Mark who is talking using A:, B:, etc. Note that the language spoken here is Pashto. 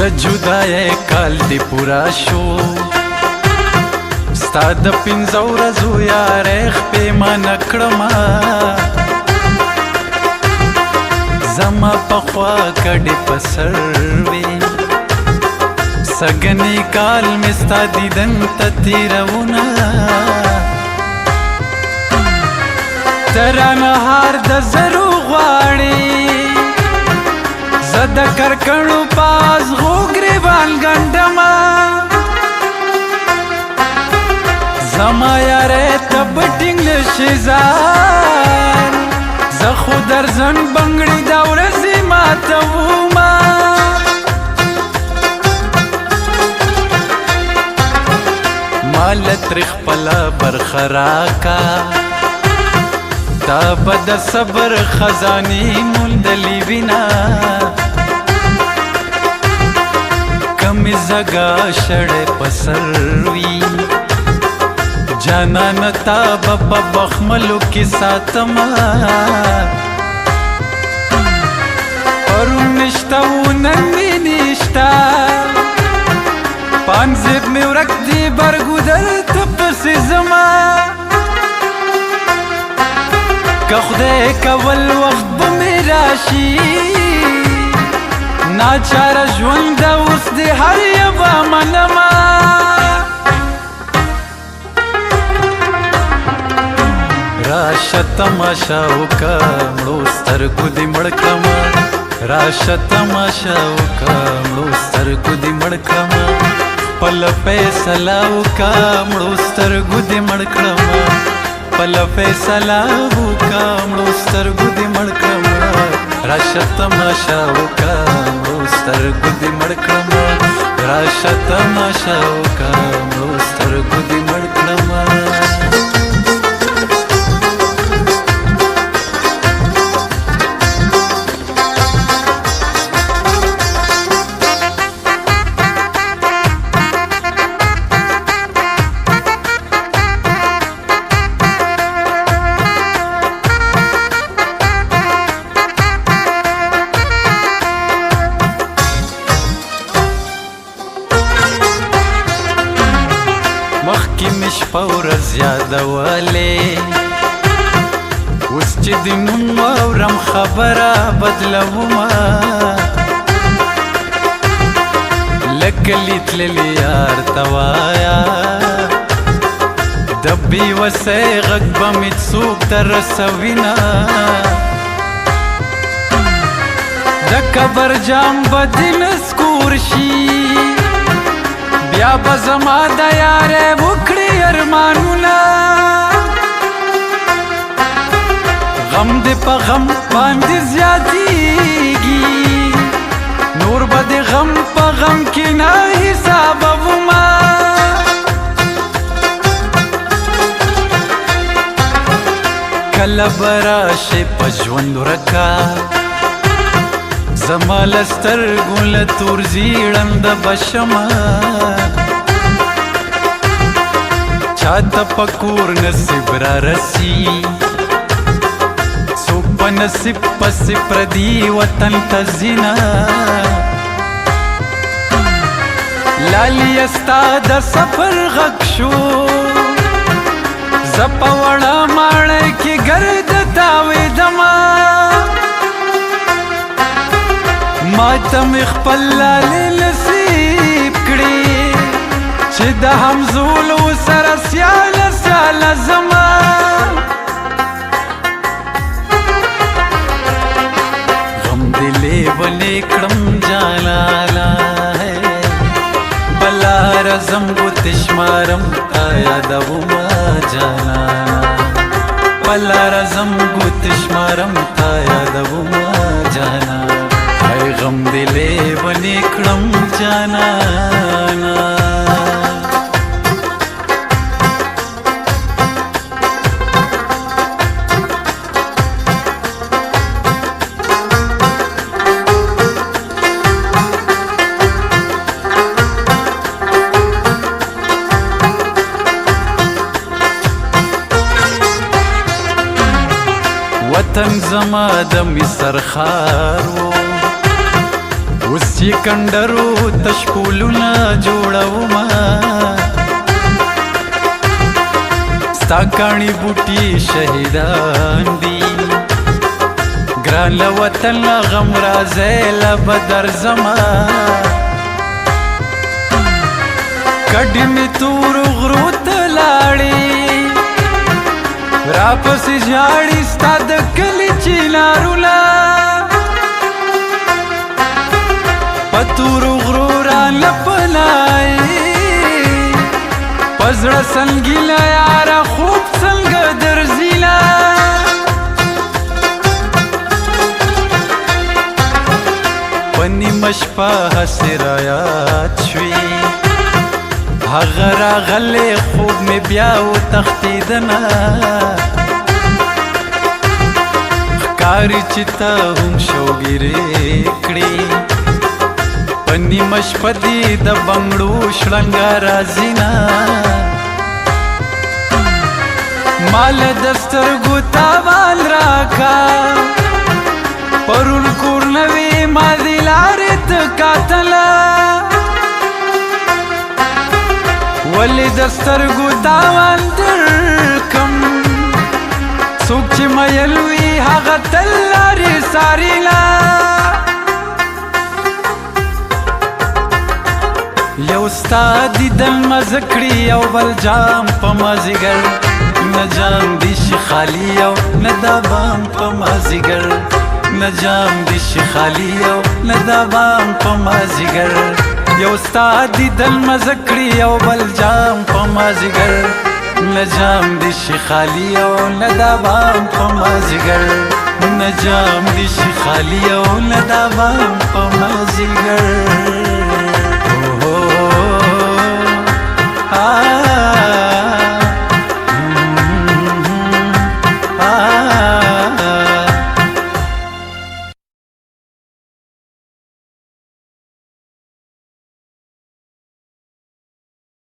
A: جدای کال دی پورا شو ستا د پنځو ورځو یارې پیمانه کړمه زما پخوا کډې په سر وې سږنی کال مې ستا دیدن ته تېروونه ته رانه هار د زرو غواړې زه د کرکڼو پاس غو ګریوان ګنډمه زما یارې ته به ټینګ نشې ځان زه خو درځم بنګړې دا ورځې ماتومه ماله ترې خپله برخه راکه تا به د صبر خزانې موندلې وینا کمې زګا شړې په سر وي جانانه تا به په بخملو کې ساتمه پرون نشته و نن مې نشته پانزیب مې ورک دی برګودر ته پسې ځمه که خدای کول وخت به مې راشي ناچاره ژوند اوس د هر یوه منمه راشه تماشه وکه مړو سترګو دې مړ کړمه راشه تماشه وکه مړو سترګو دې مړ کړمه خپله فیصله وکه مړو سترګو دې مړ کړمه خپله فیصله وکه مړو سترګو دې مړ کړمه راشه تماشه وکه مړو سترګو دې مړ کړمه راشه تماشه وکه مړو سترګو دې مړ کړمه مخکې مې شپه ورځ یادولې اوس چې د نوم واورم خبره بدلومه لکه لیدللې یار ته وایه د بېوسۍ غږ به مې څوک ته رسوینه د قبر جام به دې نسکور شي بیا به زما د یارې وکړي ارمانونه غم دې په غم باندې زیاتېږي نور به د غم په غم کې نه حسابومه کله به راشې په ژوند ورکه زما له سترګو له تور زیړنده به شمه چاته په کور نصیب را رسي څوک په نصیب پسې پردي وطن ته ځینه لالیه ستا د سفر غږ شو زه په وړه ماڼۍ کې ګرد تاوېدمه ما ته مې خپل لالې نصیب کړي چې د همزولو سره سیاله سیاله زما غم دې لیونې کړم جانانه بله رزم ګوتې شمارم تا یادومه جانانه بله رزم ګوتې شمارم تا یادومه جانانه غم دې لیونې کړم جانانه وطن زما د مصر ښار و اوس چې کندرو تشپولونه جوړوما ستا کاڼي بوټي شهیدان دي ګران له وطن له غم راځی له بدر زما کډې مې تورو غرو ته لاړې راپسې ژاړي ستا د کلي چینارونه په تورو غرو رانه پنایي په زړه سنګینه یاره خوب څنګه درځینه په نیمه شپه هسې رایاد شوې هغه راغلی خوب مې بیا وتښتېدنه ښکاري چې ته هم شوګیرې کړې په نیمه شپه دې د بنګړو شړنګه راځینه ما له د سترګو تاوان راکا پرون کور نه وې ما دې لارې ته کاتله ولې د سترګو تاوان درکم څوک چې میل وي هغه تل لارې څارېله یو ستا دیدن مزه کړي یو بل جام په مازدیګر نه جام دې شي خالي او نه دا بام په مازدیګر نه جام دې شي خالي او نه دا بام په مازدیګر یو ستا دیدن مزه کړي یو بل جام په مازدیګر نه جام دې شي خالي او نه دا بام په مازدیګر نه جام دې شي خالي او نه دا بام په مازدیګر